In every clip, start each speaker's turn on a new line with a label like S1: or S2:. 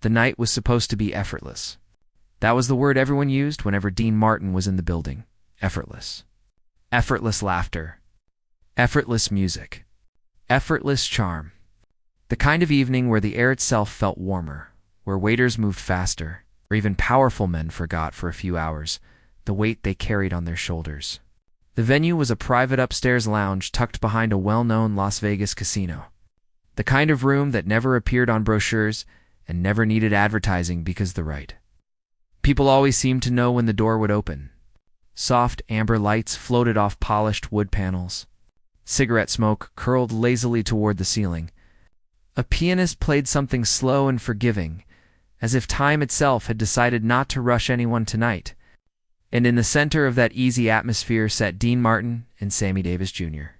S1: The night was supposed to be effortless. That was the word everyone used whenever Dean Martin was in the building. Effortless. Effortless laughter. Effortless music. Effortless charm. The kind of evening where the air itself felt warmer, where waiters moved faster, or even powerful men forgot for a few hours the weight they carried on their shoulders. The venue was a private upstairs lounge tucked behind a well-known Las Vegas casino. The kind of room that never appeared on brochures and never needed advertising because the right. People always seemed to know when the door would open. Soft amber lights floated off polished wood panels. Cigarette smoke curled lazily toward the ceiling. A pianist played something slow and forgiving, as if time itself had decided not to rush anyone tonight. And in the center of that easy atmosphere sat Dean Martin and Sammy Davis Jr.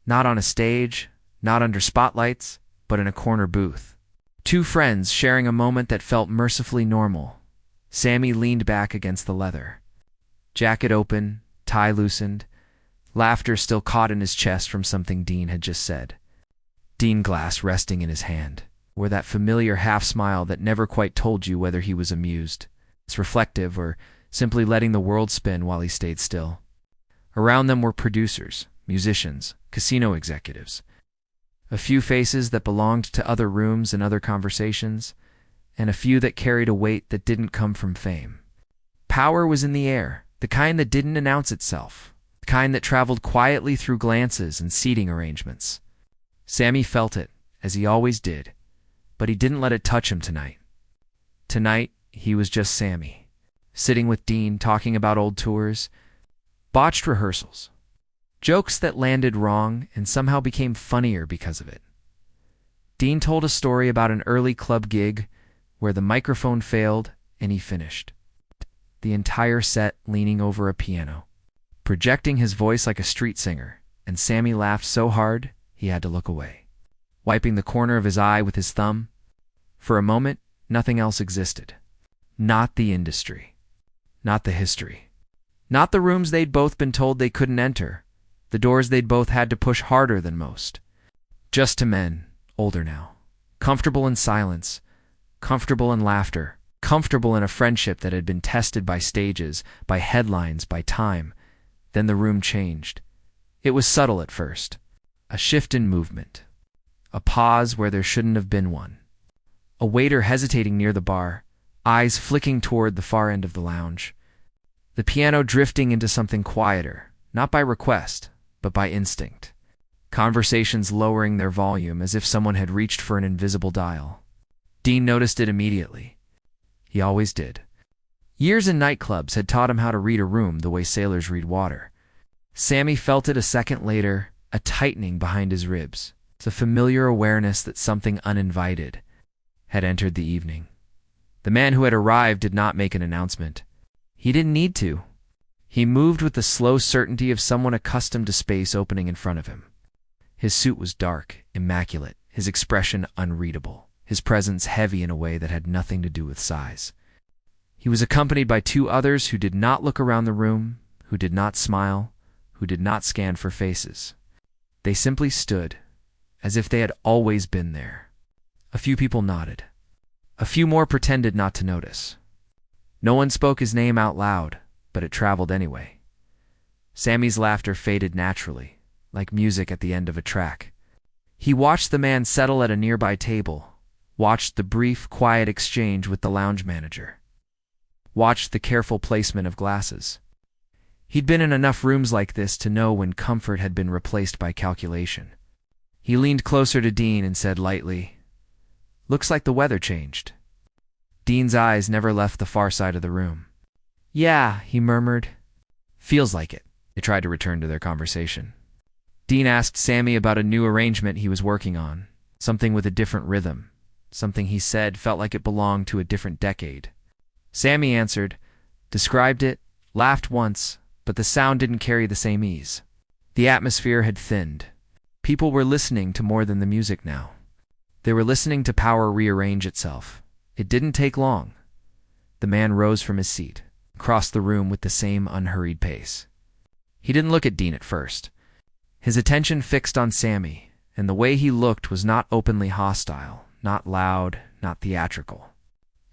S1: Not on a stage, not under spotlights, but in a corner booth. Two friends sharing a moment that felt mercifully normal. Sammy leaned back against the leather. Jacket open, tie loosened, laughter still caught in his chest from something Dean had just said. Dean glass resting in his hand, wore that familiar half-smile that never quite told you whether he was amused, reflective, or simply letting the world spin while he stayed still. Around them were producers, musicians, casino executives. A few faces that belonged to other rooms and other conversations, and a few that carried a weight that didn't come from fame. Power was in the air, the kind that didn't announce itself, the kind that traveled quietly through glances and seating arrangements. Sammy felt it, as he always did, but he didn't let it touch him tonight. Tonight, he was just Sammy, sitting with Dean talking about old tours, botched rehearsals, jokes that landed wrong and somehow became funnier because of it. Dean told a story about an early club gig where the microphone failed and he finished. The entire set leaning over a piano, projecting his voice like a street singer, and Sammy laughed so hard he had to look away, wiping the corner of his eye with his thumb. For a moment, nothing else existed. Not the industry. Not the history. Not the rooms they'd both been told they couldn't enter. The doors they'd both had to push harder than most. Just two men, older now, comfortable in silence, comfortable in laughter, comfortable in a friendship that had been tested by stages, by headlines, by time. Then the room changed. It was subtle at first. A shift in movement. A pause where there shouldn't have been one. A waiter hesitating near the bar, eyes flicking toward the far end of the lounge. The piano drifting into something quieter, not by request, but by instinct. Conversations lowering their volume as if someone had reached for an invisible dial. Dean noticed it immediately. He always did. Years in nightclubs had taught him how to read a room the way sailors read water. Sammy felt it a second later, a tightening behind his ribs. It's a familiar awareness that something uninvited had entered the evening. The man who had arrived did not make an announcement. He didn't need to. He moved with the slow certainty of someone accustomed to space opening in front of him. His suit was dark, immaculate, his expression unreadable, his presence heavy in a way that had nothing to do with size. He was accompanied by two others who did not look around the room, who did not smile, who did not scan for faces. They simply stood, as if they had always been there. A few people nodded. A few more pretended not to notice. No one spoke his name out loud, but it traveled anyway. Sammy's laughter faded naturally, like music at the end of a track. He watched the man settle at a nearby table, watched the brief, quiet exchange with the lounge manager, watched the careful placement of glasses. He'd been in enough rooms like this to know when comfort had been replaced by calculation. He leaned closer to Dean and said lightly, "Looks like the weather changed." Dean's eyes never left the far side of the room. "Yeah," he murmured. "Feels like it." They tried to return to their conversation. Dean asked Sammy about a new arrangement he was working on, something with a different rhythm, something he said felt like it belonged to a different decade. Sammy answered, described it, laughed once, but the sound didn't carry the same ease. The atmosphere had thinned. People were listening to more than the music now. They were listening to power rearrange itself. It didn't take long. The man rose from his seat, crossed the room with the same unhurried pace. He didn't look at Dean at first. His attention fixed on Sammy, and the way he looked was not openly hostile, not loud, not theatrical.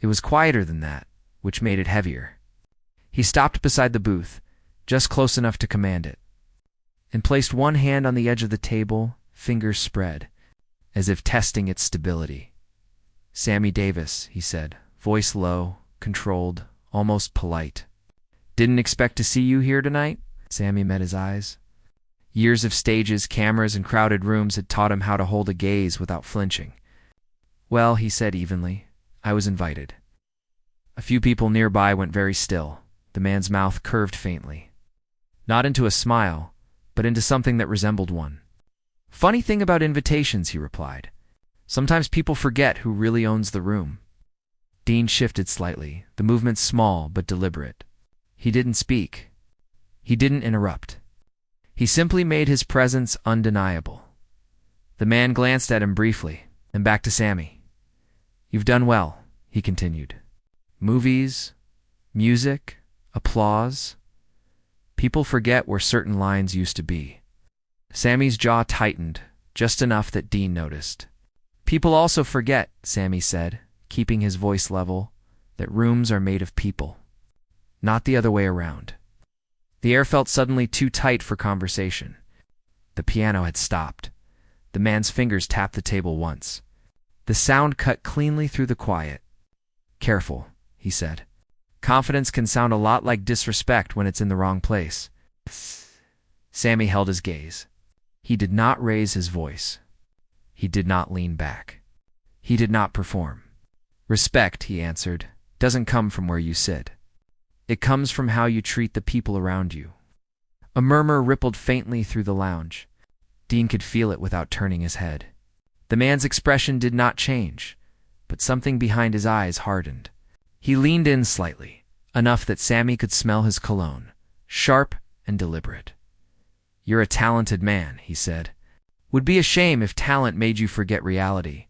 S1: It was quieter than that, which made it heavier. He stopped beside the booth, just close enough to command it, and placed one hand on the edge of the table, fingers spread, as if testing its stability. "Sammy Davis," he said, voice low, controlled, almost polite. "Didn't expect to see you here tonight?" Sammy met his eyes. Years of stages, cameras, and crowded rooms had taught him how to hold a gaze without flinching. "Well," he said evenly, "I was invited." A few people nearby went very still. The man's mouth curved faintly. Not into a smile, but into something that resembled one. "Funny thing about invitations," he replied. "Sometimes people forget who really owns the room." Dean shifted slightly, the movement small but deliberate. He didn't speak. He didn't interrupt. He simply made his presence undeniable. The man glanced at him briefly, and back to Sammy. "You've done well," he continued. "Movies, music, applause. People forget where certain lines used to be." Sammy's jaw tightened, just enough that Dean noticed. "People also forget," Sammy said, keeping his voice level, "that rooms are made of people. Not the other way around." The air felt suddenly too tight for conversation. The piano had stopped. The man's fingers tapped the table once. The sound cut cleanly through the quiet. "Careful," he said. "Confidence can sound a lot like disrespect when it's in the wrong place." Sammy held his gaze. He did not raise his voice. He did not lean back. He did not perform. "Respect," he answered, "doesn't come from where you sit. It comes from how you treat the people around you." A murmur rippled faintly through the lounge. Dean could feel it without turning his head. The man's expression did not change, but something behind his eyes hardened. He leaned in slightly, enough that Sammy could smell his cologne, sharp and deliberate. "You're a talented man," he said. "Would be a shame if talent made you forget reality."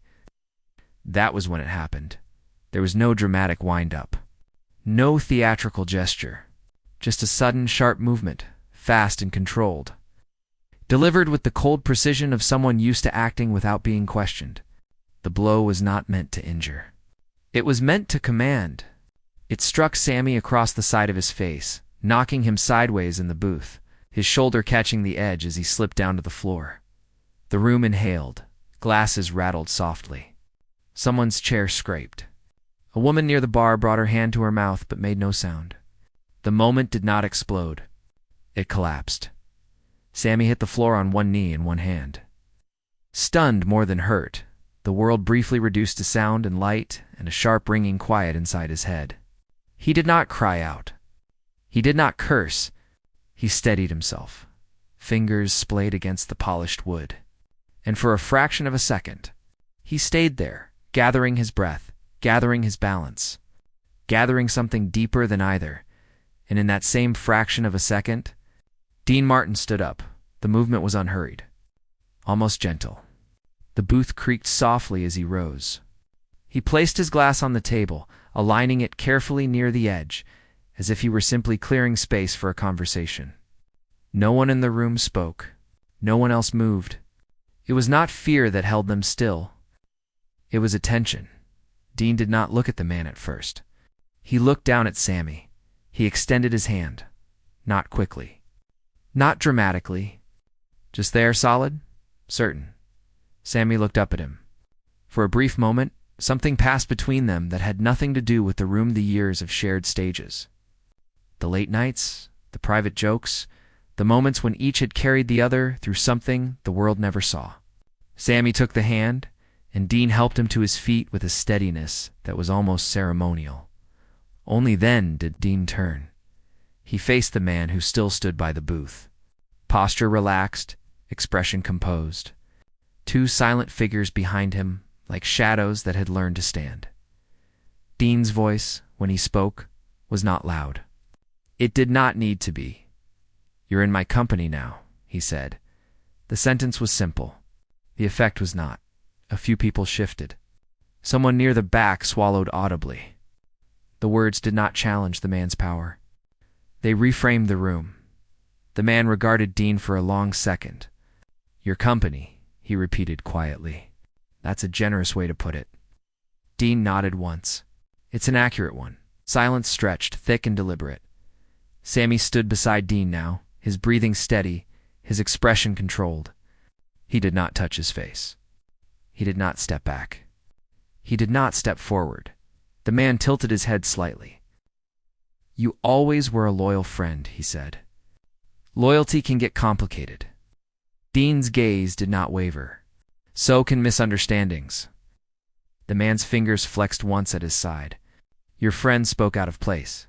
S1: That was when it happened. There was no dramatic wind-up. No theatrical gesture. Just a sudden, sharp movement, fast and controlled. Delivered with the cold precision of someone used to acting without being questioned. The blow was not meant to injure. It was meant to command. It struck Sammy across the side of his face, knocking him sideways in the booth, his shoulder catching the edge as he slipped down to the floor. The room inhaled. Glasses rattled softly. Someone's chair scraped. A woman near the bar brought her hand to her mouth but made no sound. The moment did not explode. It collapsed. Sammy hit the floor on one knee and one hand. Stunned more than hurt, the world briefly reduced to sound and light and a sharp ringing quiet inside his head. He did not cry out. He did not curse. He steadied himself, fingers splayed against the polished wood. And for a fraction of a second, he stayed there, gathering his breath, gathering his balance, gathering something deeper than either. And in that same fraction of a second, Dean Martin stood up. The movement was unhurried, almost gentle. The booth creaked softly as he rose. He placed his glass on the table, aligning it carefully near the edge, as if he were simply clearing space for a conversation. No one in the room spoke. No one else moved. It was not fear that held them still. It was attention. Dean did not look at the man at first. He looked down at Sammy. He extended his hand. Not quickly. Not dramatically. "Just there, solid?" "Certain." Sammy looked up at him. For a brief moment, something passed between them that had nothing to do with the room, the years of shared stages. The late nights, the private jokes, the moments when each had carried the other through something the world never saw. Sammy took the hand, and Dean helped him to his feet with a steadiness that was almost ceremonial. Only then did Dean turn. He faced the man who still stood by the booth. Posture relaxed, expression composed. Two silent figures behind him, like shadows that had learned to stand. Dean's voice, when he spoke, was not loud. It did not need to be. "You're in my company now," he said. The sentence was simple. The effect was not. A few people shifted. Someone near the back swallowed audibly. The words did not challenge the man's power. They reframed the room. The man regarded Dean for a long second. "Your company," he repeated quietly. "That's a generous way to put it." Dean nodded once. It's an accurate one. Silence stretched, thick and deliberate. Sammy stood beside Dean now, his breathing steady, his expression controlled. He did not touch his face. He did not step back. He did not step forward. The man tilted his head slightly. "You always were a loyal friend," he said. "Loyalty can get complicated." Dean's gaze did not waver. "So can misunderstandings." The man's fingers flexed once at his side. "Your friend spoke out of place."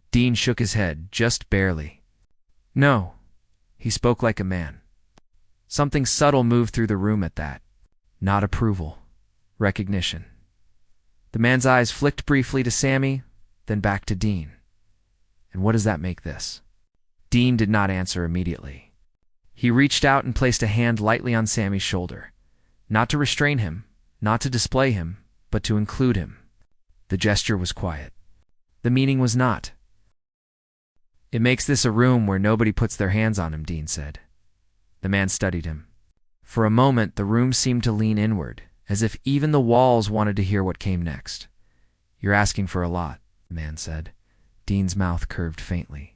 S1: Dean shook his head, just barely. "No, he spoke like a man." Something subtle moved through the room at that. Not approval. Recognition. The man's eyes flicked briefly to Sammy, then back to Dean. "And what does that make this?" Dean did not answer immediately. He reached out and placed a hand lightly on Sammy's shoulder. Not to restrain him, not to display him, but to include him. The gesture was quiet. The meaning was not. "It makes this a room where nobody puts their hands on him," Dean said. The man studied him. For a moment, the room seemed to lean inward, as if even the walls wanted to hear what came next. "You're asking for a lot," the man said. Dean's mouth curved faintly.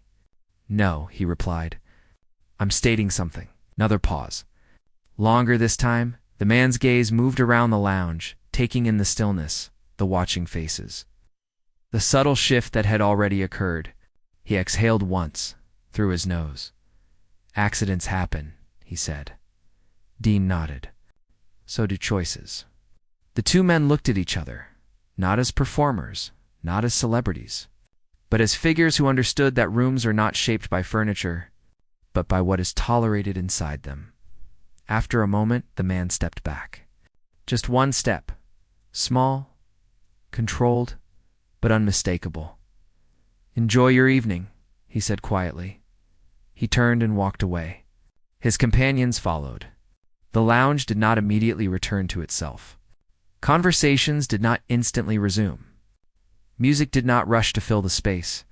S1: "No," he replied. "I'm stating something." Another pause. Longer this time, the man's gaze moved around the lounge, taking in the stillness, the watching faces. The subtle shift that had already occurred. He exhaled once, through his nose. "Accidents happen," he said. Dean nodded. "So do choices." The two men looked at each other, not as performers, not as celebrities, but as figures who understood that rooms are not shaped by furniture, but by what is tolerated inside them. After a moment, the man stepped back. Just one step. Small, controlled, but unmistakable. "Enjoy your evening," he said quietly. He turned and walked away. His companions followed. The lounge did not immediately return to itself. Conversations did not instantly resume. Music did not rush to fill the space.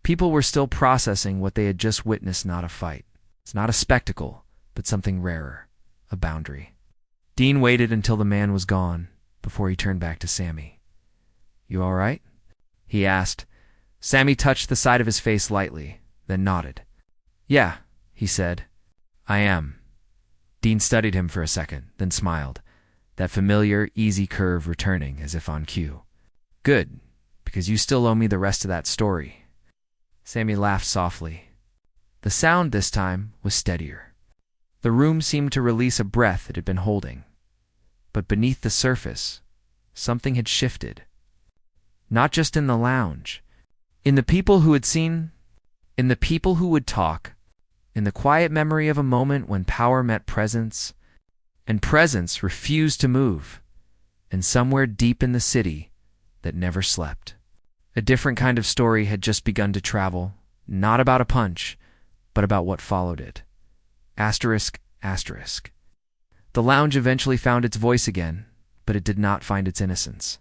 S1: People were still processing what they had just witnessed, not a fight. It's not a spectacle, but something rarer, a boundary. Dean waited until the man was gone before he turned back to Sammy. "You all right?" he asked. Sammy touched the side of his face lightly, then nodded. "Yeah," he said. "I am." Dean studied him for a second, then smiled, that familiar, easy curve returning as if on cue. "Good, because you still owe me the rest of that story." Sammy laughed softly. The sound this time was steadier. The room seemed to release a breath it had been holding. But beneath the surface, something had shifted. Not just in the lounge. In the people who had seen, in the people who would talk, in the quiet memory of a moment when power met presence, and presence refused to move, and somewhere deep in the city that never slept. A different kind of story had just begun to travel, not about a punch, but about what followed it. Asterisk, asterisk. The lounge eventually found its voice again, but it did not find its innocence.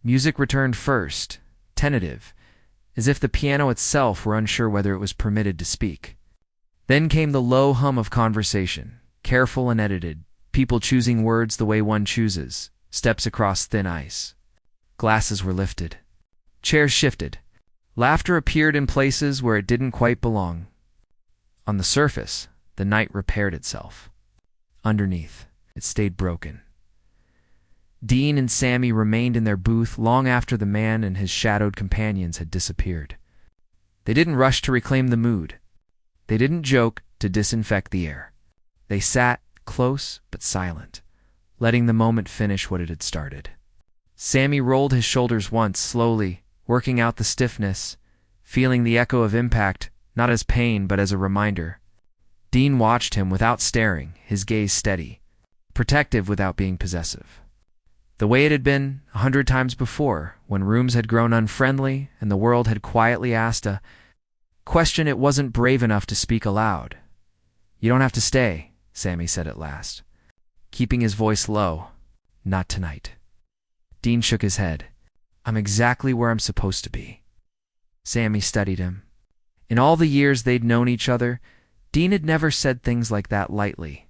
S1: Music returned first, tentative, as if the piano itself were unsure whether it was permitted to speak. Then came the low hum of conversation, careful and edited, people choosing words the way one chooses, steps across thin ice. Glasses were lifted. Chairs shifted. Laughter appeared in places where it didn't quite belong. On the surface, the night repaired itself. Underneath, it stayed broken. Dean and Sammy remained in their booth long after the man and his shadowed companions had disappeared. They didn't rush to reclaim the mood. They didn't joke to disinfect the air. They sat, close but silent, letting the moment finish what it had started. Sammy rolled his shoulders once, slowly, working out the stiffness, feeling the echo of impact, not as pain but as a reminder. Dean watched him without staring, his gaze steady, protective without being possessive. The way it had been 100 times before, when rooms had grown unfriendly and the world had quietly asked a question it wasn't brave enough to speak aloud. "You don't have to stay," Sammy said at last, keeping his voice low. "Not tonight." Dean shook his head. "I'm exactly where I'm supposed to be." Sammy studied him. In all the years they'd known each other, Dean had never said things like that lightly.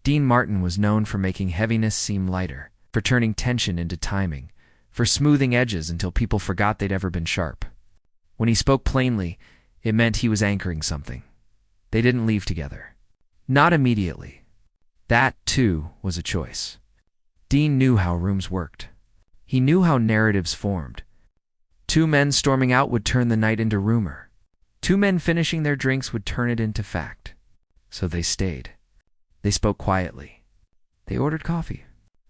S1: Dean Martin was known for making heaviness seem lighter, for turning tension into timing, for smoothing edges until people forgot they'd ever been sharp. When he spoke plainly, it meant he was anchoring something. They didn't leave together. Not immediately. That, too, was a choice. Dean knew how rooms worked. He knew how narratives formed. Two men storming out would turn the night into rumor. Two men finishing their drinks would turn it into fact. So they stayed. They spoke quietly. They ordered coffee.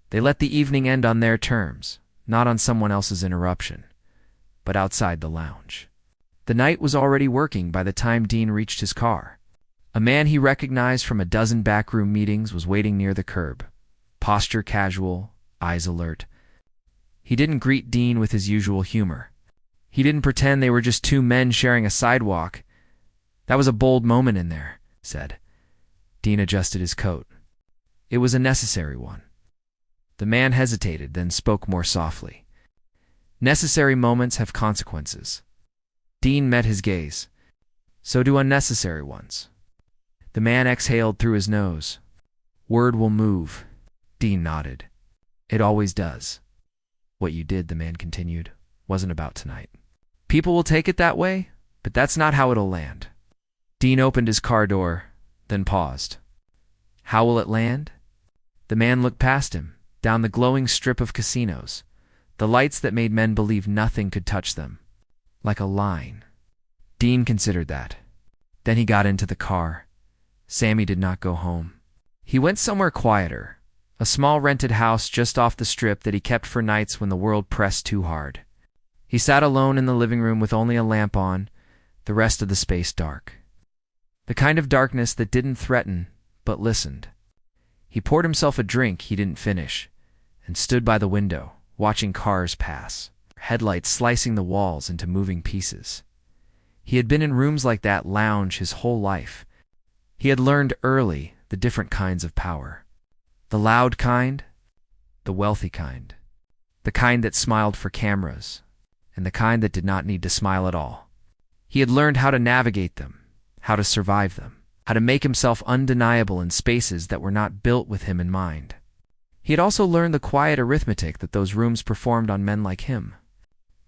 S1: They let the evening end on their terms, not on someone else's interruption, but outside the lounge. The night was already working by the time Dean reached his car. A man he recognized from a dozen backroom meetings was waiting near the curb, posture casual, eyes alert. He didn't greet Dean with his usual humor. He didn't pretend they were just two men sharing a sidewalk. That was a bold moment in there, said. Dean adjusted his coat. It was a necessary one. The man hesitated, then spoke more softly. Necessary moments have consequences. Dean met his gaze. So do unnecessary ones. The man exhaled through his nose. Word will move. Dean nodded. It always does. What you did, the man continued, wasn't about tonight. People will take it that way, but that's not how it'll land. Dean opened his car door, then paused. How will it land? The man looked past him, down the glowing strip of casinos, the lights that made men believe nothing could touch them. Like a line. Dean considered that. Then he got into the car. Sammy did not go home. He went somewhere quieter, a small rented house just off the strip that he kept for nights when the world pressed too hard. He sat alone in the living room with only a lamp on, the rest of the space dark. The kind of darkness that didn't threaten, but listened. He poured himself a drink he didn't finish, and stood by the window, watching cars pass, headlights slicing the walls into moving pieces. He had been in rooms like that lounge his whole life. He had learned early the different kinds of power. The loud kind, the wealthy kind, the kind that smiled for cameras, and the kind that did not need to smile at all. He had learned how to navigate them, how to survive them, how to make himself undeniable in spaces that were not built with him in mind. He had also learned the quiet arithmetic that those rooms performed on men like him.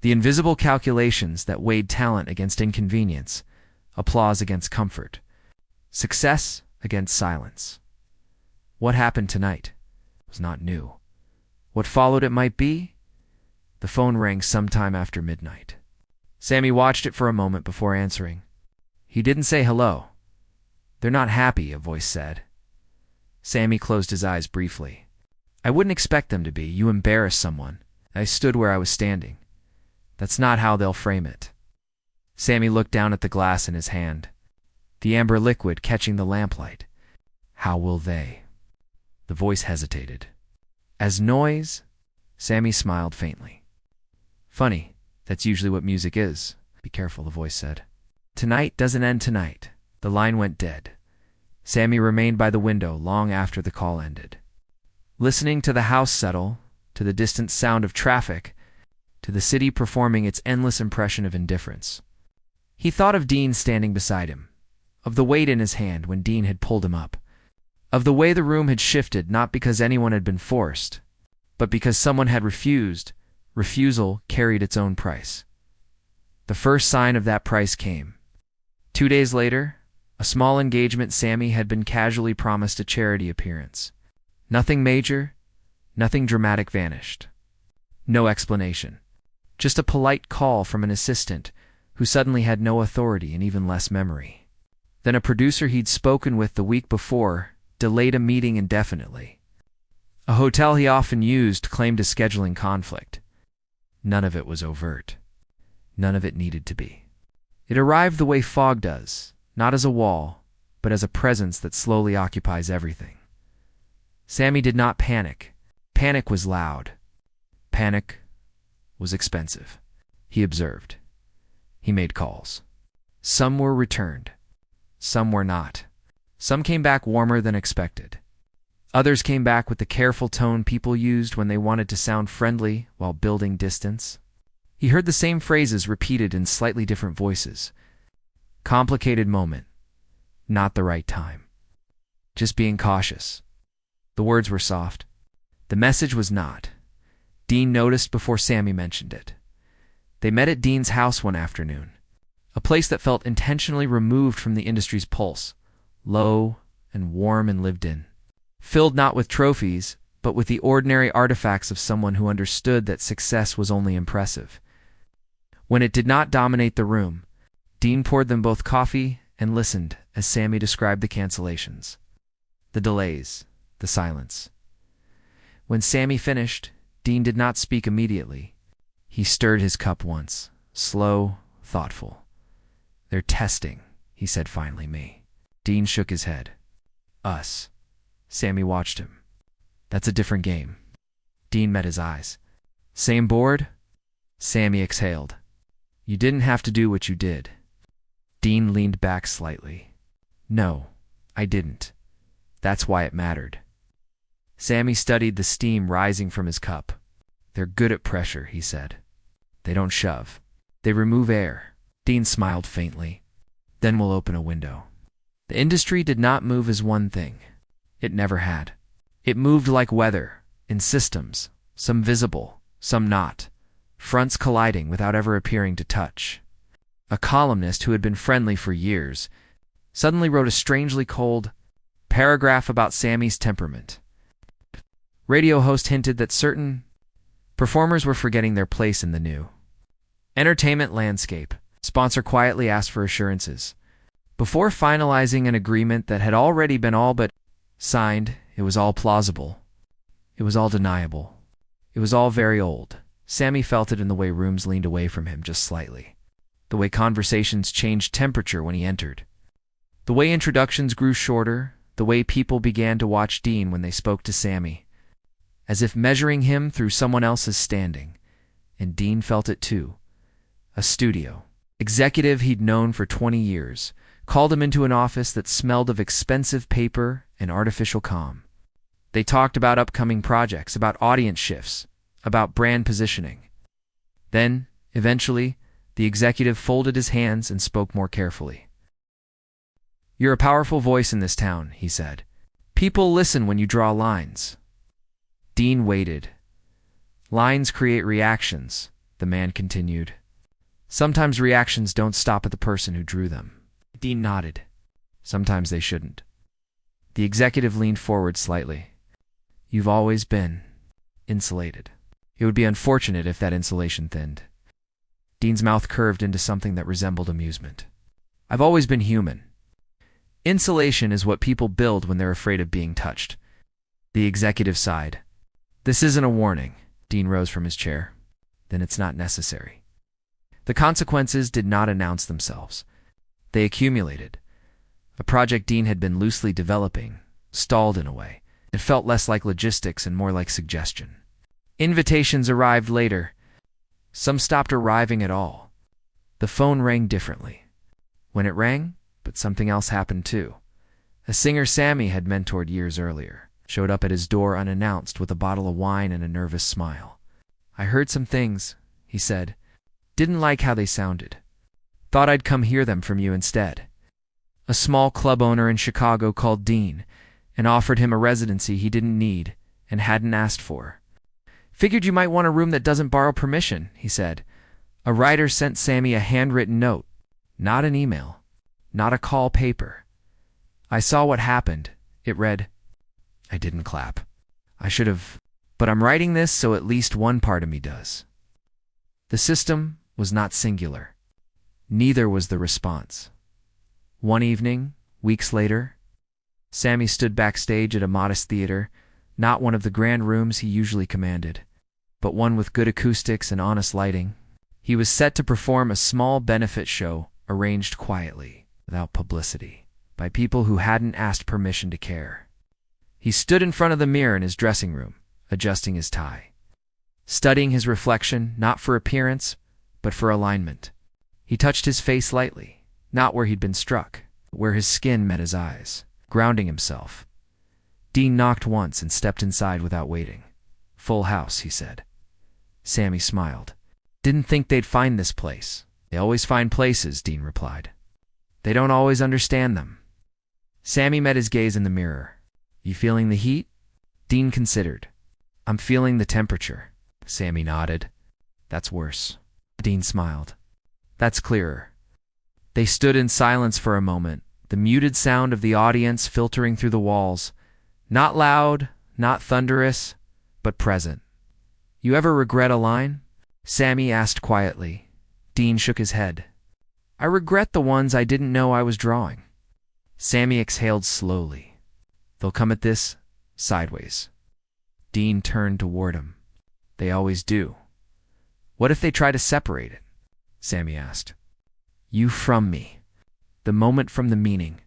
S1: The invisible calculations that weighed talent against inconvenience, applause against comfort, success against silence. What happened tonight was not new. What followed it might be? The phone rang sometime after midnight. Sammy watched it for a moment before answering. He didn't say hello. They're not happy, a voice said. Sammy closed his eyes briefly. I wouldn't expect them to be. You embarrassed someone. I stood where I was standing. That's not how they'll frame it. Sammy looked down at the glass in his hand, the amber liquid catching the lamplight. How will they? The voice hesitated. As noise? Sammy smiled faintly. Funny, that's usually what music is. Be careful, the voice said. Tonight doesn't end tonight. The line went dead. Sammy remained by the window long after the call ended, listening to the house settle, to the distant sound of traffic, to the city performing its endless impression of indifference. He thought of Dean standing beside him, of the weight in his hand when Dean had pulled him up, of the way the room had shifted not because anyone had been forced, but because someone had refused. Refusal carried its own price. The first sign of that price came. 2 days later, a small engagement Sammy had been casually promised a charity appearance. Nothing major, nothing dramatic vanished. No explanation. Just a polite call from an assistant who suddenly had no authority and even less memory. Then a producer he'd spoken with the week before delayed a meeting indefinitely. A hotel he often used claimed a scheduling conflict. None of it was overt. None of it needed to be. It arrived the way fog does, not as a wall, but as a presence that slowly occupies everything. Sammy did not panic. Panic was loud. Panic was expensive. He observed. He made calls. Some were returned. Some were not. Some came back warmer than expected. Others came back with the careful tone people used when they wanted to sound friendly while building distance. He heard the same phrases repeated in slightly different voices. Complicated moment. Not the right time. Just being cautious. The words were soft. The message was not. Dean noticed before Sammy mentioned it. They met at Dean's house one afternoon, a place that felt intentionally removed from the industry's pulse, low and warm and lived in, filled not with trophies, but with the ordinary artifacts of someone who understood that success was only impressive. When it did not dominate the room, Dean poured them both coffee and listened as Sammy described the cancellations, the delays, the silence. When Sammy finished, Dean did not speak immediately. He stirred his cup once, slow, thoughtful. "They're testing," he said finally. "Me." Dean shook his head. "Us." Sammy watched him. "That's a different game." Dean met his eyes. "Same board?" Sammy exhaled. "You didn't have to do what you did." Dean leaned back slightly. "No, I didn't. That's why it mattered." Sammy studied the steam rising from his cup. "They're good at pressure," he said. "They don't shove. They remove air." Dean smiled faintly. "Then we'll open a window." The industry did not move as one thing. It never had. It moved like weather, in systems, some visible, some not, fronts colliding without ever appearing to touch. A columnist who had been friendly for years suddenly wrote a strangely cold paragraph about Sammy's temperament. Radio host hinted that certain performers were forgetting their place in the new entertainment landscape. Sponsor quietly asked for assurances. Before finalizing an agreement that had already been all but signed, it was all plausible. It was all deniable. It was all very old. Sammy felt it in the way rooms leaned away from him just slightly, the way conversations changed temperature when he entered, the way introductions grew shorter, the way people began to watch Dean when they spoke to Sammy, as if measuring him through someone else's standing. And Dean felt it too. A studio executive he'd known for 20 years called him into an office that smelled of expensive paper and artificial calm. They talked about upcoming projects, about audience shifts, about brand positioning. Then, eventually, the executive folded his hands and spoke more carefully. "You're a powerful voice in this town," he said. "People listen when you draw lines." Dean waited. "Lines create reactions," the man continued. "Sometimes reactions don't stop at the person who drew them." Dean nodded. "Sometimes they shouldn't." The executive leaned forward slightly. "You've always been insulated. It would be unfortunate if that insulation thinned." Dean's mouth curved into something that resembled amusement. "I've always been human. Insulation is what people build when they're afraid of being touched." The executive sighed. "This isn't a warning." Dean rose from his chair. "Then it's not necessary." The consequences did not announce themselves. They accumulated. A project Dean had been loosely developing stalled in a way. It felt less like logistics and more like suggestion. Invitations arrived later. Some stopped arriving at all. The phone rang differently. When it rang, but something else happened too. A singer Sammy had mentored years earlier showed up at his door unannounced with a bottle of wine and a nervous smile. "I heard some things," he said. "Didn't like how they sounded. Thought I'd come hear them from you instead." A small club owner in Chicago called Dean and offered him a residency he didn't need and hadn't asked for. "Figured you might want a room that doesn't borrow permission," he said. A writer sent Sammy a handwritten note, not an email, not a call paper. "I saw what happened," it read. I didn't clap. I should have, but I'm writing this so at least one part of me does. The system was not singular. Neither was the response. One evening, weeks later, Sammy stood backstage at a modest theater, not one of the grand rooms he usually commanded, but one with good acoustics and honest lighting. He was set to perform a small benefit show arranged quietly, without publicity, by people who hadn't asked permission to care. He stood in front of the mirror in his dressing room, adjusting his tie, studying his reflection not for appearance, but for alignment. He touched his face lightly, not where he'd been struck, but where his skin met his eyes, grounding himself. Dean knocked once and stepped inside without waiting. "Full house," he said. Sammy smiled. "Didn't think they'd find this place." "They always find places," Dean replied. "They don't always understand them." Sammy met his gaze in the mirror. "You feeling the heat?" Dean considered. "I'm feeling the temperature." Sammy nodded. That's worse. Dean smiled. That's clearer. They stood in silence for a moment, the muted sound of the audience filtering through the walls. Not loud, not thunderous, but present. You ever regret a line? Sammy asked quietly. Dean shook his head. I regret the ones I didn't know I was drawing. Sammy exhaled slowly. They'll come at this sideways. Dean turned toward him. They always do. What if they try to separate it? Sammy asked. You from me. The moment from the meaning.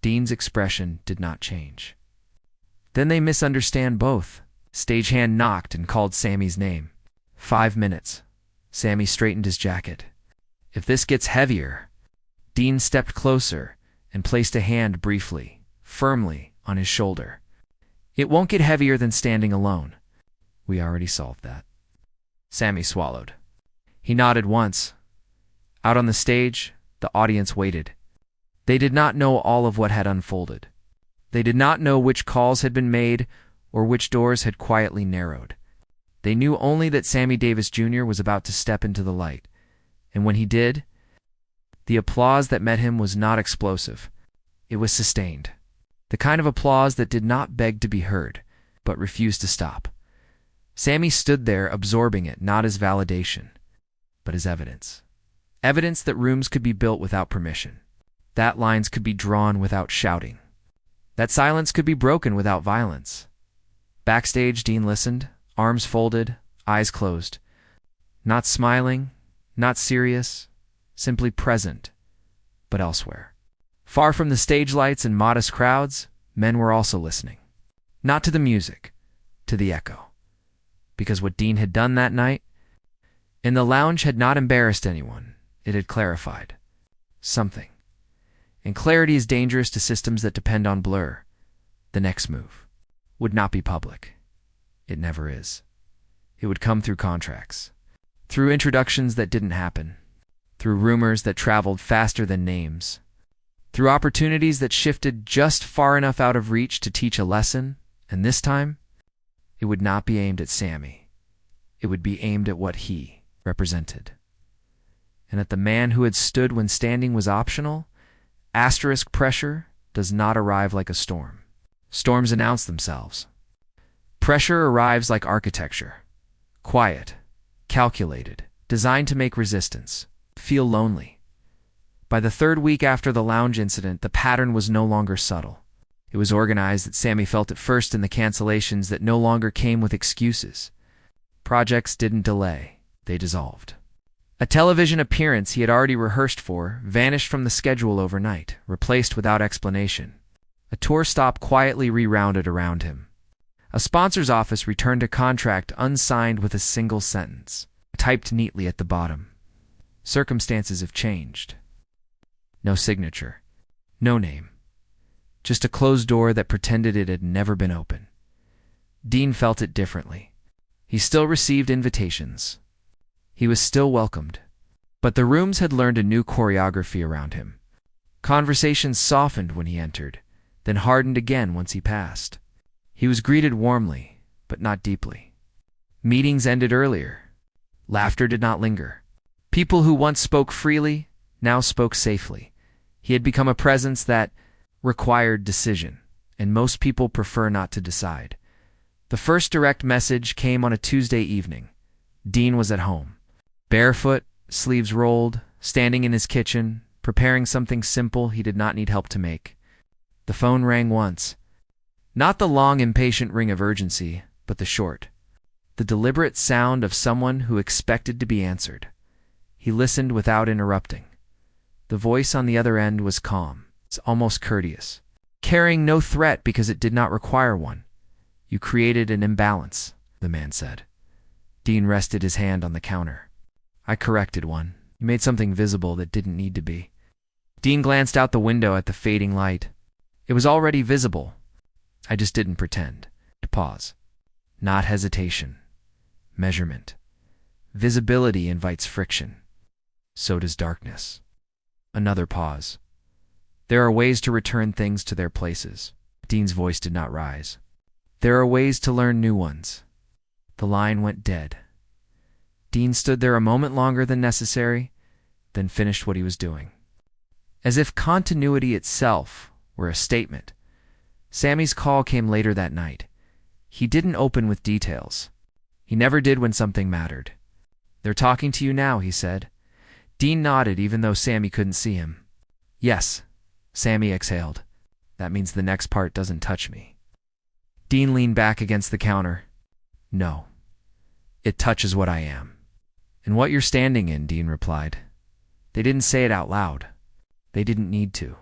S1: Dean's expression did not change. Then they misunderstand both. Stagehand knocked and called Sammy's name. 5 minutes. Sammy straightened his jacket. If this gets heavier. Dean stepped closer and placed a hand briefly, firmly, on his shoulder. It won't get heavier than standing alone. We already solved that. Sammy swallowed. He nodded once. Out on the stage, the audience waited. They did not know all of what had unfolded. They did not know which calls had been made or which doors had quietly narrowed. They knew only that Sammy Davis Jr. was about to step into the light. And when he did, the applause that met him was not explosive. It was sustained. The kind of applause that did not beg to be heard, but refused to stop. Sammy stood there absorbing it, not as validation, but as evidence. Evidence that rooms could be built without permission. That lines could be drawn without shouting. That silence could be broken without violence. Backstage, Dean listened, arms folded, eyes closed. Not smiling, not serious, simply present, but elsewhere. Far from the stage lights and modest crowds, men were also listening. Not to the music, to the echo. Because what Dean had done that night in the lounge had not embarrassed anyone. It had clarified something. And clarity is dangerous to systems that depend on blur. The next move would not be public. It never is. It would come through contracts, through introductions that didn't happen, through rumors that traveled faster than names, through opportunities that shifted just far enough out of reach to teach a lesson, and this time, it would not be aimed at Sammy. It would be aimed at what he represented. And at the man who had stood when standing was optional. Asterisk pressure does not arrive like a storm. Storms announce themselves. Pressure arrives like architecture. Quiet, calculated, designed to make resistance, feel lonely. By the 3rd week after the lounge incident, the pattern was no longer subtle. It was organized that Sammy felt it first in the cancellations that no longer came with excuses. Projects didn't delay, they dissolved. A television appearance he had already rehearsed for vanished from the schedule overnight, replaced without explanation. A tour stop quietly rerounded around him. A sponsor's office returned a contract unsigned with a single sentence, typed neatly at the bottom. Circumstances have changed. No signature. No name. Just a closed door that pretended it had never been open. Dean felt it differently. He still received invitations. He was still welcomed. But the rooms had learned a new choreography around him. Conversations softened when he entered, then hardened again once he passed. He was greeted warmly, but not deeply. Meetings ended earlier. Laughter did not linger. People who once spoke freely now spoke safely. He had become a presence that required decision, and most people prefer not to decide. The first direct message came on a Tuesday evening. Dean was at home. Barefoot, sleeves rolled, standing in his kitchen, preparing something simple he did not need help to make. The phone rang once. Not the long, impatient ring of urgency, but the short. The deliberate sound of someone who expected to be answered. He listened without interrupting. The voice on the other end was calm, almost courteous, carrying no threat because it did not require one. You created an imbalance, the man said. Dean rested his hand on the counter. I corrected one. You made something visible that didn't need to be. Dean glanced out the window at the fading light. It was already visible. I just didn't pretend. Pause. Not hesitation. Measurement. Visibility invites friction. So does darkness. Another pause. There are ways to return things to their places. Dean's voice did not rise. There are ways to learn new ones. The line went dead. Dean stood there a moment longer than necessary, then finished what he was doing. As if continuity itself were a statement, Sammy's call came later that night. He didn't open with details. He never did when something mattered. "They're talking to you now," he said. Dean nodded even though Sammy couldn't see him. "Yes," Sammy exhaled. "That means the next part doesn't touch me." Dean leaned back against the counter. "No. It touches what I am." "And what you're standing in," Dean replied. They didn't say it out loud. They didn't need to.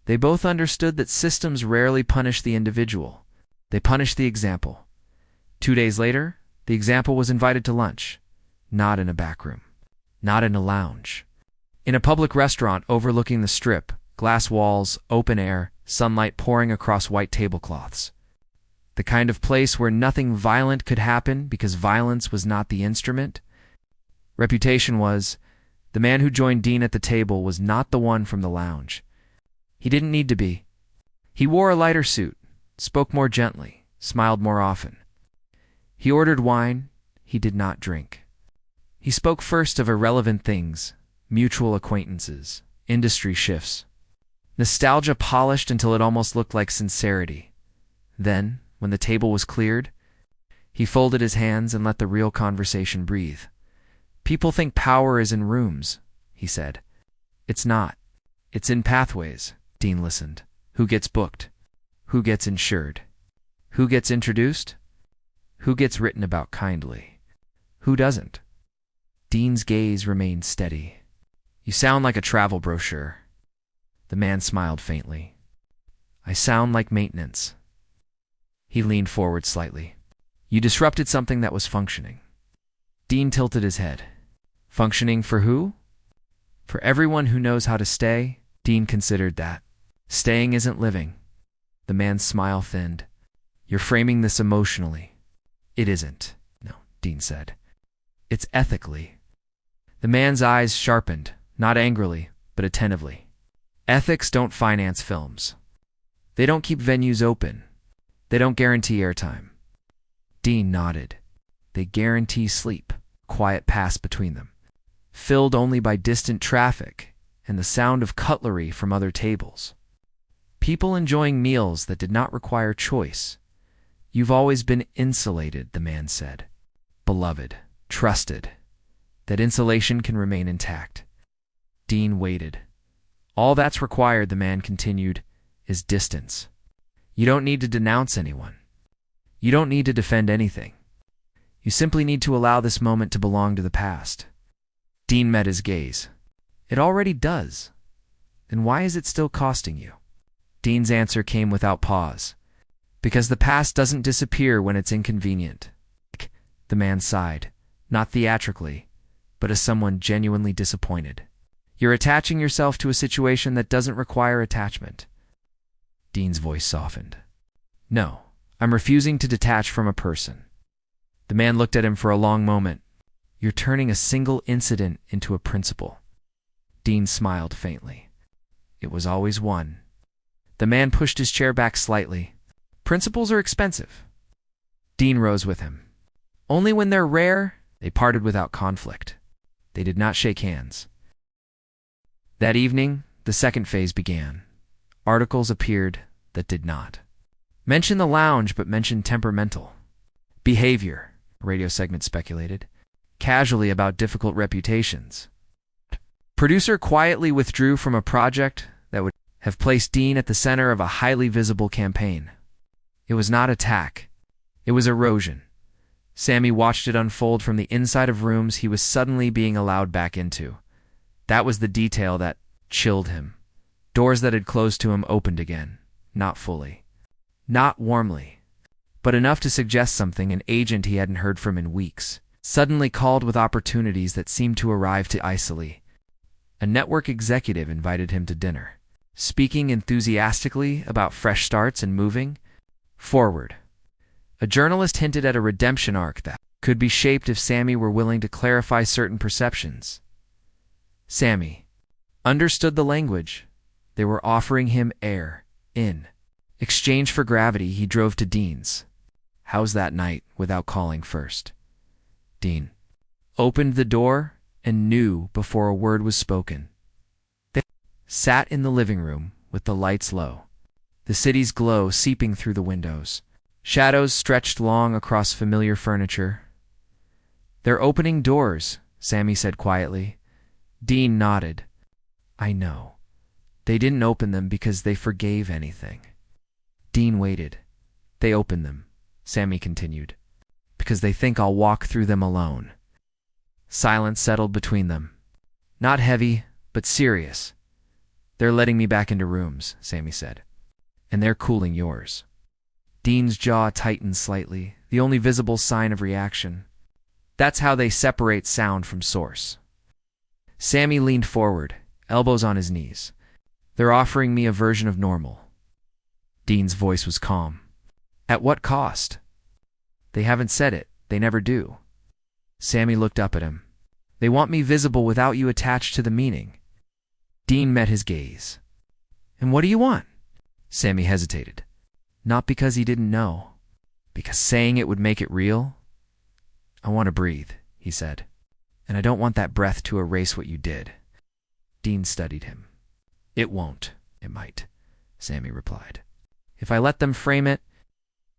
S1: They both understood that systems rarely punish the individual. They punish the example. 2 days later, the example was invited to lunch. Not in a back room. Not in a lounge. In a public restaurant overlooking the strip, glass walls, open air, sunlight pouring across white tablecloths. The kind of place where nothing violent could happen because violence was not the instrument. Reputation was, the man who joined Dean at the table was not the one from the lounge. He didn't need to be. He wore a lighter suit, spoke more gently, smiled more often. He ordered wine. He did not drink. He spoke first of irrelevant things, mutual acquaintances, industry shifts. Nostalgia polished until it almost looked like sincerity. Then, when the table was cleared, he folded his hands and let the real conversation breathe. "People think power is in rooms," he said. "It's not. It's in pathways." Dean listened. "Who gets booked? Who gets insured? Who gets introduced? Who gets written about kindly? Who doesn't?" Dean's gaze remained steady. "You sound like a travel brochure." The man smiled faintly. "I sound like maintenance." He leaned forward slightly. "You disrupted something that was functioning." Dean tilted his head. "Functioning for who?" "For everyone who knows how to stay." Dean considered that. "Staying isn't living." The man's smile thinned. "You're framing this emotionally." "It isn't." "No," Dean said. "It's ethically." The man's eyes sharpened, not angrily, but attentively. "Ethics don't finance films. They don't keep venues open. They don't guarantee airtime." Dean nodded. "They guarantee sleep." Quiet passed between them, filled only by distant traffic and the sound of cutlery from other tables. People enjoying meals that did not require choice. "You've always been insulated," the man said. "Beloved, trusted. That insulation can remain intact." Dean waited. "All that's required," the man continued, "is distance. You don't need to denounce anyone. You don't need to defend anything. You simply need to allow this moment to belong to the past." Dean met his gaze. "It already does. Then why is it still costing you?" Dean's answer came without pause. "Because the past doesn't disappear when it's inconvenient." The man sighed, not theatrically, but as someone genuinely disappointed. "You're attaching yourself to a situation that doesn't require attachment." Dean's voice softened. "No, I'm refusing to detach from a person." The man looked at him for a long moment. "You're turning a single incident into a principle." Dean smiled faintly. "It was always one." The man pushed his chair back slightly. "Principles are expensive." Dean rose with him. "Only when they're rare." They parted without conflict. They did not shake hands. That evening, the second phase began. Articles appeared that did not mention the lounge but mentioned temperamental behavior, a radio segment speculated, casually about difficult reputations. Producer quietly withdrew from a project that would have placed Dean at the center of a highly visible campaign. It was not attack. It was erosion. Sammy watched it unfold from the inside of rooms he was suddenly being allowed back into. That was the detail that chilled him. Doors that had closed to him opened again, not fully, not warmly, but enough to suggest something an agent he hadn't heard from in weeks, suddenly called with opportunities that seemed to arrive too icily. A network executive invited him to dinner, speaking enthusiastically about fresh starts and moving forward. A journalist hinted at a redemption arc that could be shaped if Sammy were willing to clarify certain perceptions. Sammy understood the language. They were offering him air. In exchange for gravity, he drove to Dean's "How's that night?" without calling first. Dean opened the door and knew before a word was spoken. They sat in the living room with the lights low, the city's glow seeping through the windows. Shadows stretched long across familiar furniture. "They're opening doors," Sammy said quietly. Dean nodded. "I know. They didn't open them because they forgave anything." Dean waited. "They opened them," Sammy continued, "because they think I'll walk through them alone." Silence settled between them. Not heavy, but serious. "They're letting me back into rooms," Sammy said. "And they're cooling yours." Dean's jaw tightened slightly, the only visible sign of reaction. That's how they separate sound from source. Sammy leaned forward, elbows on his knees. "They're offering me a version of normal." Dean's voice was calm. "At what cost?" "They haven't said it. They never do." Sammy looked up at him. "They want me visible without you attached to the meaning." Dean met his gaze. "And what do you want?" Sammy hesitated. Not because he didn't know, because saying it would make it real. "I want to breathe," he said. "And I don't want that breath to erase what you did." Dean studied him. "It won't. It might," Sammy replied. "If I let them frame it."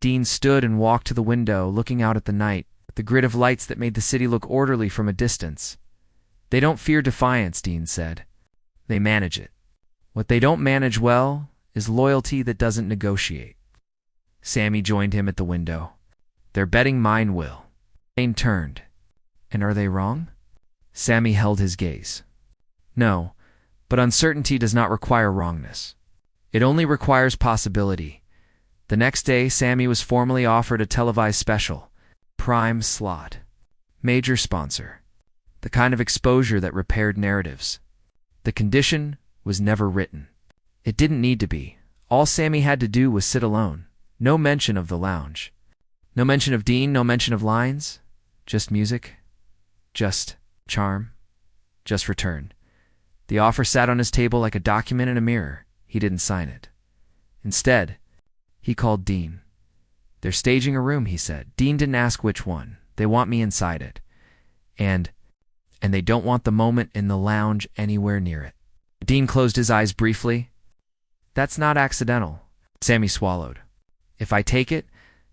S1: Dean stood and walked to the window, looking out at the night, the grid of lights that made the city look orderly from a distance. "They don't fear defiance," Dean said. "They manage it. What they don't manage well is loyalty that doesn't negotiate." Sammy joined him at the window. "They're betting mine will." Dean turned. "And are they wrong?" Sammy held his gaze. "No, but uncertainty does not require wrongness. It only requires possibility." The next day, Sammy was formally offered a televised special. Prime slot. Major sponsor. The kind of exposure that repaired narratives. The condition was never written. It didn't need to be. All Sammy had to do was sit alone. No mention of the lounge. No mention of Dean, no mention of lines. Just music. Just charm. Just return. The offer sat on his table like a document in a mirror. He didn't sign it. Instead, he called Dean. "They're staging a room," he said. "Dean didn't ask which one. They want me inside it. And they don't want the moment in the lounge anywhere near it." Dean closed his eyes briefly. "That's not accidental." Sammy swallowed. "If I take it,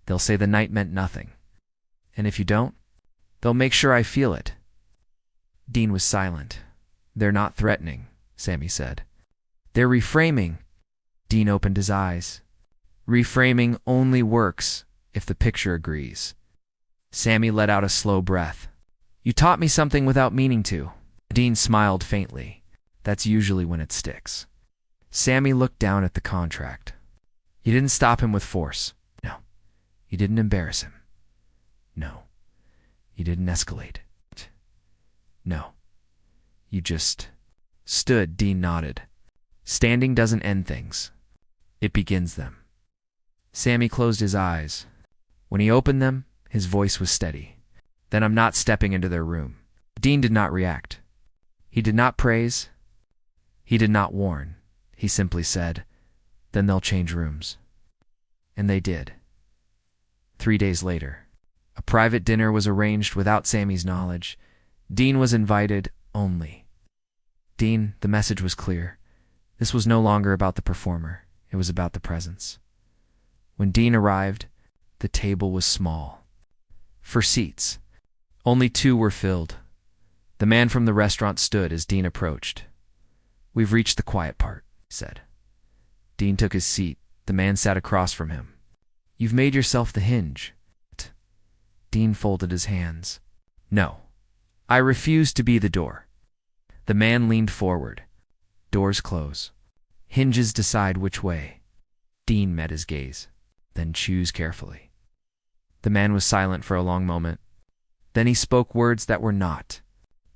S1: they'll say the night meant nothing. And if you don't, they'll make sure I feel it." Dean was silent. "They're not threatening," Sammy said. "They're reframing." Dean opened his eyes. "Reframing only works if the picture agrees." Sammy let out a slow breath. "You taught me something without meaning to." Dean smiled faintly. "That's usually when it sticks." Sammy looked down at the contract. "You didn't stop him with force." "No." "You didn't embarrass him." "No." "You didn't escalate." "No." "You just stood." Dean nodded. "Standing doesn't end things. It begins them." Sammy closed his eyes. When he opened them, his voice was steady. "Then I'm not stepping into their room." Dean did not react. He did not praise. He did not warn. He simply said, "Then they'll change rooms." And they did. 3 days later, a private dinner was arranged without Sammy's knowledge. Dean was invited only. Dean, the message was clear. This was no longer about the performer. It was about the presence. When Dean arrived, the table was small. For seats, only 2 were filled. The man from the restaurant stood as Dean approached. "We've reached the quiet part," he said. Dean took his seat. The man sat across from him. "You've made yourself the hinge." Dean folded his hands. "No, I refuse to be the door." The man leaned forward. "Doors close. Hinges decide which way." Dean met his gaze. "Then choose carefully." The man was silent for a long moment. Then he spoke words that were not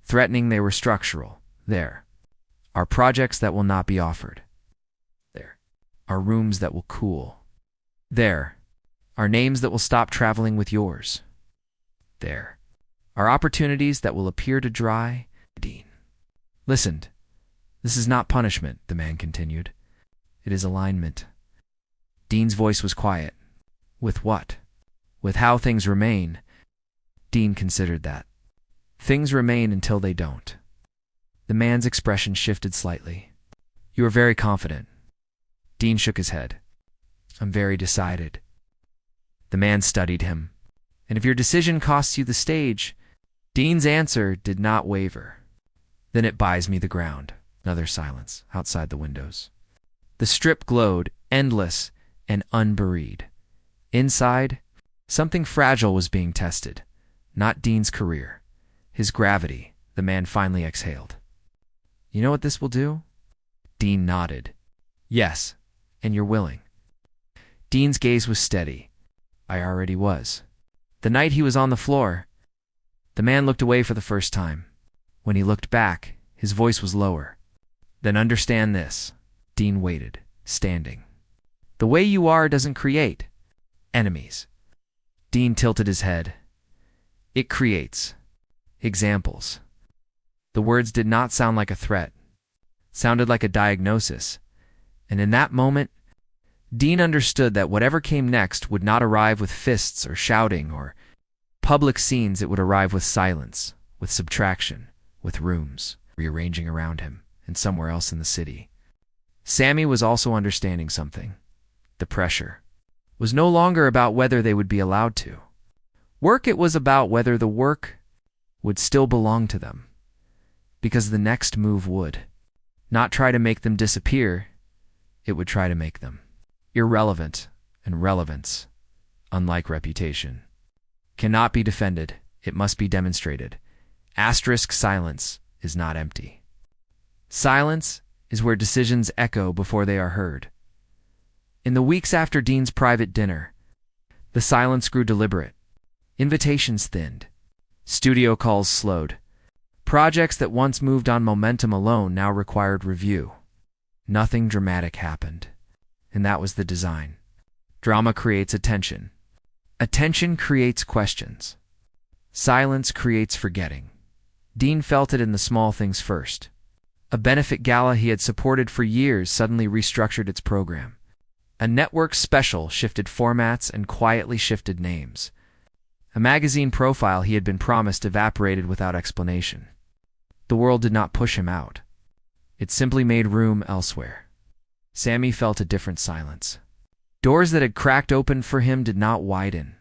S1: threatening, they were structural. "There are projects that will not be offered. There are rooms that will cool. There are names that will stop traveling with yours. There are opportunities that will appear to dry." Dean listened. "This is not punishment," the man continued. "It is alignment." Dean's voice was quiet. "With what?" With how things remain, Dean considered that. Things remain until they don't. The man's expression shifted slightly. You are very confident. Dean shook his head. I'm very decided. The man studied him. And if your decision costs you the stage, Dean's answer did not waver. Then it buys me the ground. Another silence outside the windows. The strip glowed, endless and unburied. Inside, something fragile was being tested. Not Dean's career. His gravity. The man finally exhaled. You know what this will do? Dean nodded. Yes, and you're willing. Dean's gaze was steady. I already was. The night he was on the floor, the man looked away for the first time. When he looked back, his voice was lower. Then understand this. Dean waited, standing. The way you are doesn't create enemies. Dean tilted his head. It creates examples. The words did not sound like a threat. Sounded like a diagnosis. And in that moment, Dean understood that whatever came next would not arrive with fists or shouting or public scenes. It would arrive with silence, with subtraction, with rooms rearranging around him and somewhere else in the city. Sammy was also understanding something. The pressure was no longer about whether they would be allowed to work. It was about whether the work would still belong to them. Because the next move would not try to make them disappear. It would try to make them irrelevant, and relevance, unlike reputation, cannot be defended. It must be demonstrated. Asterisk silence is not empty. Silence is where decisions echo before they are heard. In the weeks after Dean's private dinner, the silence grew deliberate. Invitations thinned. Studio calls slowed. Projects that once moved on momentum alone now required review. Nothing dramatic happened. And that was the design. Drama creates attention. Attention creates questions. Silence creates forgetting. Dean felt it in the small things first. A benefit gala he had supported for years suddenly restructured its program. A network special shifted formats and quietly shifted names. A magazine profile he had been promised evaporated without explanation. The world did not push him out. It simply made room elsewhere. Sammy felt a different silence. Doors that had cracked open for him did not widen.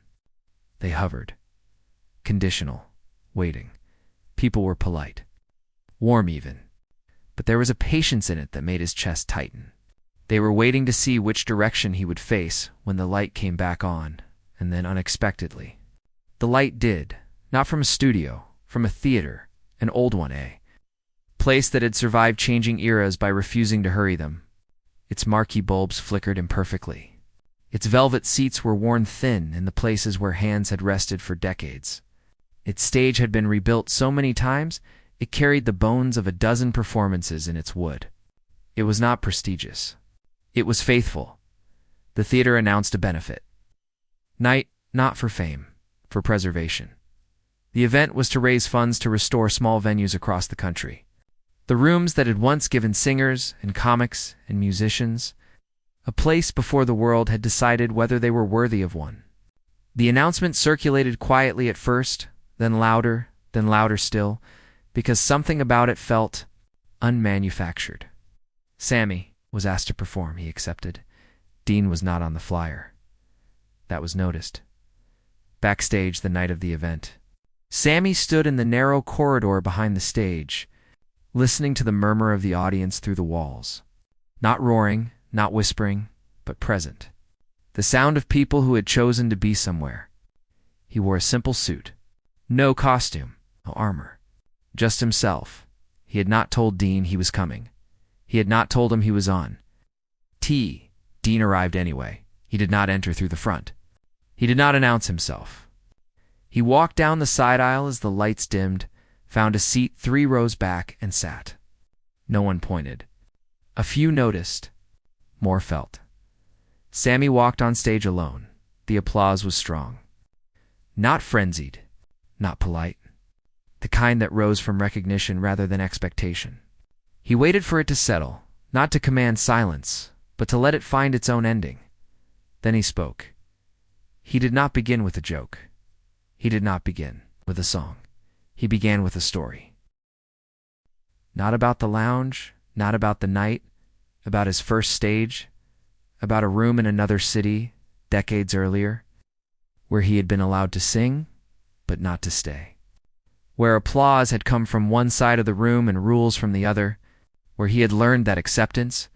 S1: They hovered. Conditional. Waiting. People were polite. Warm even. But there was a patience in it that made his chest tighten. They were waiting to see which direction he would face when the light came back on, and then unexpectedly. The light did, not from a studio, from a theater, an old one, a place that had survived changing eras by refusing to hurry them. Its marquee bulbs flickered imperfectly. Its velvet seats were worn thin in the places where hands had rested for decades. Its stage had been rebuilt so many times, it carried the bones of a dozen performances in its wood. It was not prestigious. It was faithful. The theater announced a benefit night, not for fame, for preservation. The event was to raise funds to restore small venues across the country. The rooms that had once given singers and comics and musicians a place before the world had decided whether they were worthy of one. The announcement circulated quietly at first, then louder still, because something about it felt unmanufactured. Sammy was asked to perform. He accepted. Dean was not on the flyer. That was noticed. Backstage the night of the event, Sammy stood in the narrow corridor behind the stage, listening to the murmur of the audience through the walls. Not roaring, not whispering, but present. The sound of people who had chosen to be somewhere. He wore a simple suit. No costume, no armor. Just himself. He had not told Dean he was coming. He had not told him he was on. Dean arrived anyway. He did not enter through the front. He did not announce himself. He walked down the side aisle as the lights dimmed, found a seat 3 rows back, and sat. No one pointed. A few noticed. More felt. Sammy walked on stage alone. The applause was strong. Not frenzied, not polite. The kind that rose from recognition rather than expectation. He waited for it to settle, not to command silence, but to let it find its own ending. Then he spoke. He did not begin with a joke. He did not begin with a song. He began with a story. Not about the lounge, not about the night, about his first stage, about a room in another city decades earlier, where he had been allowed to sing, but not to stay. Where applause had come from one side of the room and rules from the other, where he had learned that acceptance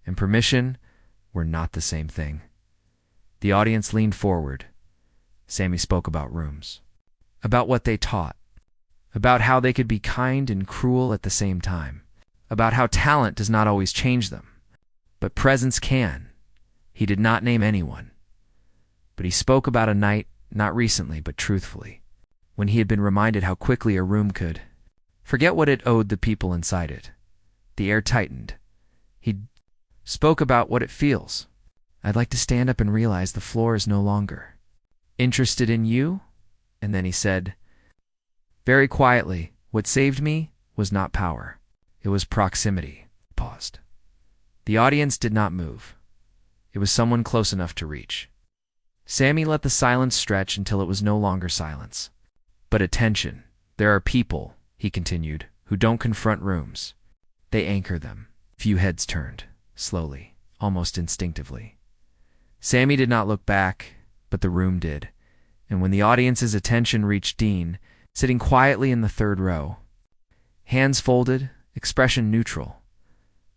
S1: and permission were not the same thing. The audience leaned forward. Sammy spoke about rooms, about what they taught, about how they could be kind and cruel at the same time, about how talent does not always change them, but presence can. He did not name anyone, but he spoke about a night, not recently but truthfully, when he had been reminded how quickly a room could forget what it owed the people inside it. The air tightened. He spoke about what it feels. I'd like to stand up and realize the floor is no longer interested in you. And then he said, very quietly, what saved me was not power. It was proximity. Paused. The audience did not move. It was someone close enough to reach. Sammy let the silence stretch until it was no longer silence, but attention. There are people, he continued, who don't confront rooms. They anchor them. Few heads turned, slowly, almost instinctively. Sammy did not look back, but the room did, and when the audience's attention reached Dean, sitting quietly in the third row, hands folded, expression neutral,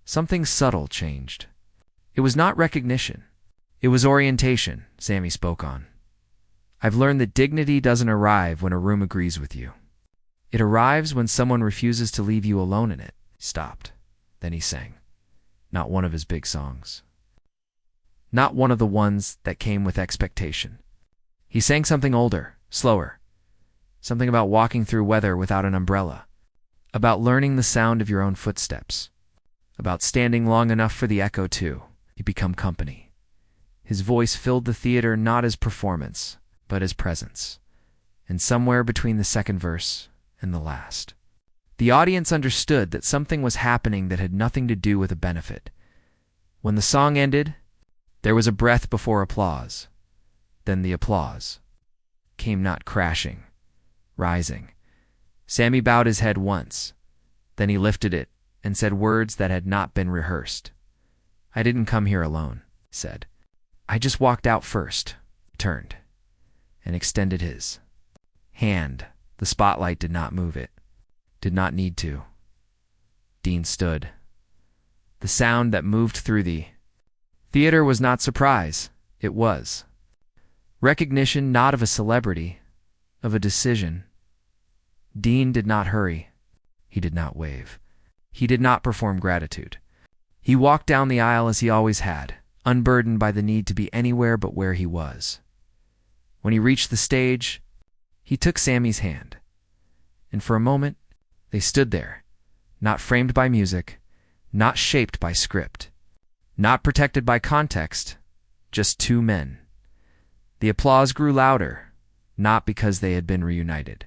S1: something subtle changed. It was not recognition. It was orientation, Sammy spoke on. I've learned that dignity doesn't arrive when a room agrees with you. It arrives when someone refuses to leave you alone in it. He stopped. Then he sang. Not one of his big songs. Not one of the ones that came with expectation. He sang something older, slower. Something about walking through weather without an umbrella. About learning the sound of your own footsteps. About standing long enough for the echo too. You become company. His voice filled the theater not as performance, but as presence. And somewhere between the second verse and the last, the audience understood that something was happening that had nothing to do with a benefit. When the song ended, there was a breath before applause. Then the applause came not crashing, rising. Sammy bowed his head once. Then he lifted it and said words that had not been rehearsed. I didn't come here alone, he said. I just walked out first, turned, and extended his hand. The spotlight did not move it. Did not need to. Dean stood. The sound that moved through the theater was not surprise. It was recognition, not of a celebrity, of a decision. Dean did not hurry. He did not wave. He did not perform gratitude. He walked down the aisle as he always had, unburdened by the need to be anywhere but where he was. When he reached the stage, he took Sammy's hand, and for a moment, they stood there, not framed by music, not shaped by script, not protected by context, just two men. The applause grew louder, not because they had been reunited,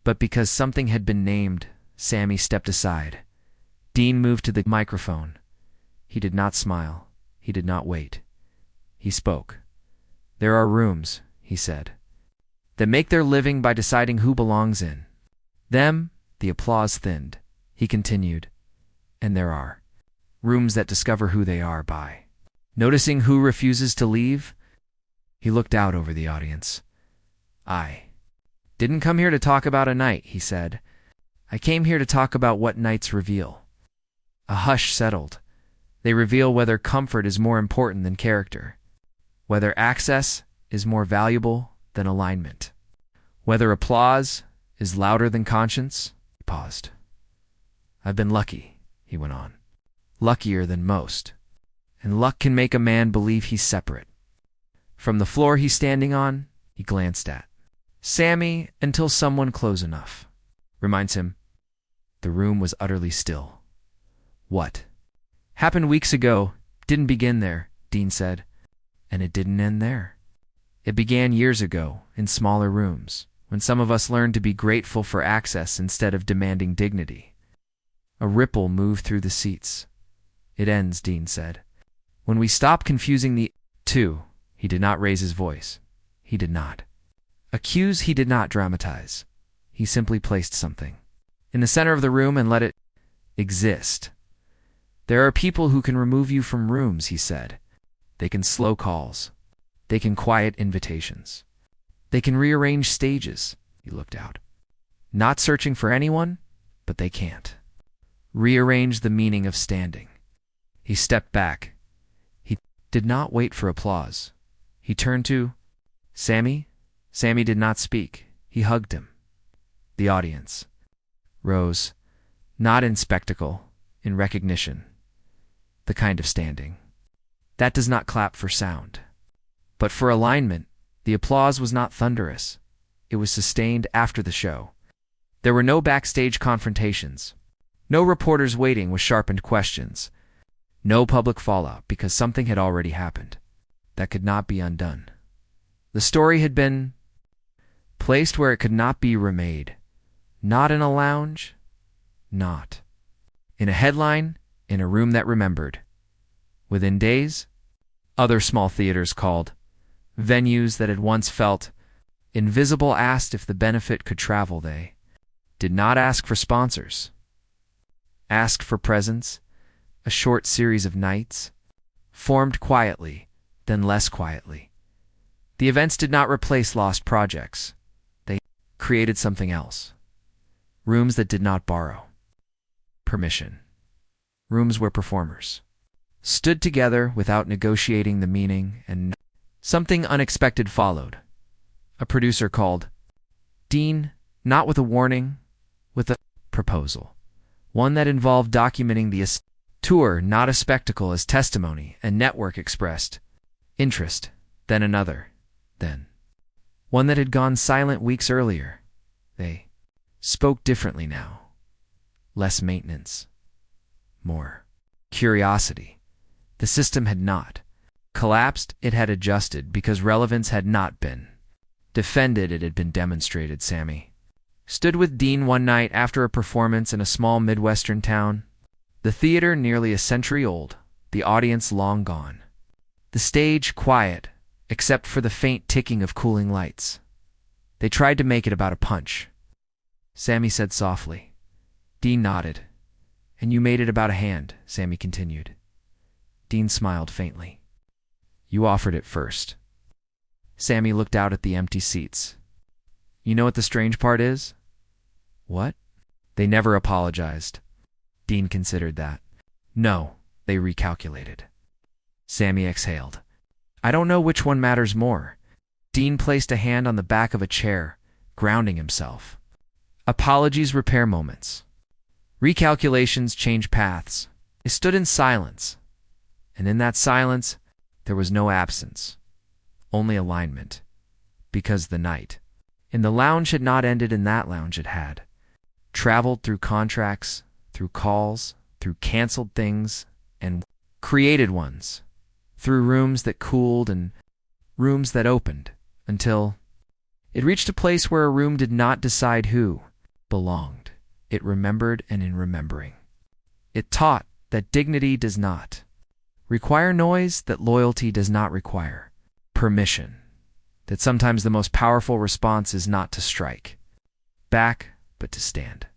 S1: but because something had been named. Sammy stepped aside. Dean moved to the microphone. He did not smile. He did not wait. He spoke. There are rooms, he said, that make their living by deciding who belongs in them. The applause thinned. He continued, and there are rooms that discover who they are by noticing who refuses to leave. He looked out over the audience. I didn't come here to talk about a night, he said. I came here to talk about what nights reveal. A hush settled. They reveal whether comfort is more important than character, whether access is more valuable than alignment, whether applause is louder than conscience. He paused. I've been lucky, he went on, luckier than most, and luck can make a man believe he's separate. From the floor he's standing on, he glanced at Sammy until someone close enough reminds him. The room was utterly still. What happened weeks ago didn't begin there, Dean said, and it didn't end there. It began years ago in smaller rooms, when some of us learned to be grateful for access instead of demanding dignity. A ripple moved through the seats. It ends, Dean said, when we stop confusing the two He did not raise his voice. He did not accuse. He did not dramatize. He simply placed something in the center of the room and let it exist. There are people who can remove you from rooms, he said. They can slow calls. They can quiet invitations. They can rearrange stages. He looked out. Not searching for anyone, but they can't rearrange the meaning of standing. He stepped back. He did not wait for applause. He turned to Sammy. Sammy did not speak. He hugged him. The audience rose, not in spectacle, in recognition. The kind of standing that does not clap for sound, but for alignment. The applause was not thunderous. It was sustained after the show. There were no backstage confrontations, no reporters waiting with sharpened questions, no public fallout because something had already happened that could not be undone. The story had been placed where it could not be remade, not in a lounge, not in a headline, in a room that remembered. Within days, other small theaters called, venues that had once felt invisible asked if the benefit could travel. They did not ask for sponsors, asked for presence. A short series of nights, formed quietly, then less quietly. The events did not replace lost projects. They created something else. Rooms that did not borrow permission. Rooms where performers stood together without negotiating the meaning, and something unexpected followed. A producer called Dean, not with a warning, with a proposal. One that involved documenting the tour, not a spectacle, as testimony, and network expressed interest. Then another. Then one that had gone silent weeks earlier. They spoke differently now. Less maintenance. More curiosity. The system had not collapsed. It had adjusted because relevance had not been defended. It had been demonstrated. Sammy stood with Dean one night after a performance in a small Midwestern town. The theater nearly a century old, the audience long gone. The stage quiet, except for the faint ticking of cooling lights. They tried to make it about a punch. Sammy said softly. Dean nodded. And you made it about a hand, Sammy continued. Dean smiled faintly. You offered it first. Sammy looked out at the empty seats. You know what the strange part is? What? They never apologized. Dean considered that. No, they recalculated. Sammy exhaled. I don't know which one matters more. Dean placed a hand on the back of a chair, grounding himself. Apologies repair moments. Recalculations change paths. They stood in silence. And in that silence, there was no absence, only alignment. Because the night in the lounge had not ended. In that lounge it had traveled through contracts, through calls, through canceled things, and created ones, through rooms that cooled and rooms that opened, until it reached a place where a room did not decide who belonged. It remembered, and in remembering, it taught that dignity does not require noise, that loyalty does not require permission, that sometimes the most powerful response is not to strike back, but to stand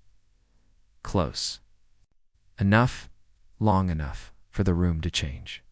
S1: close enough, long enough for the room to change.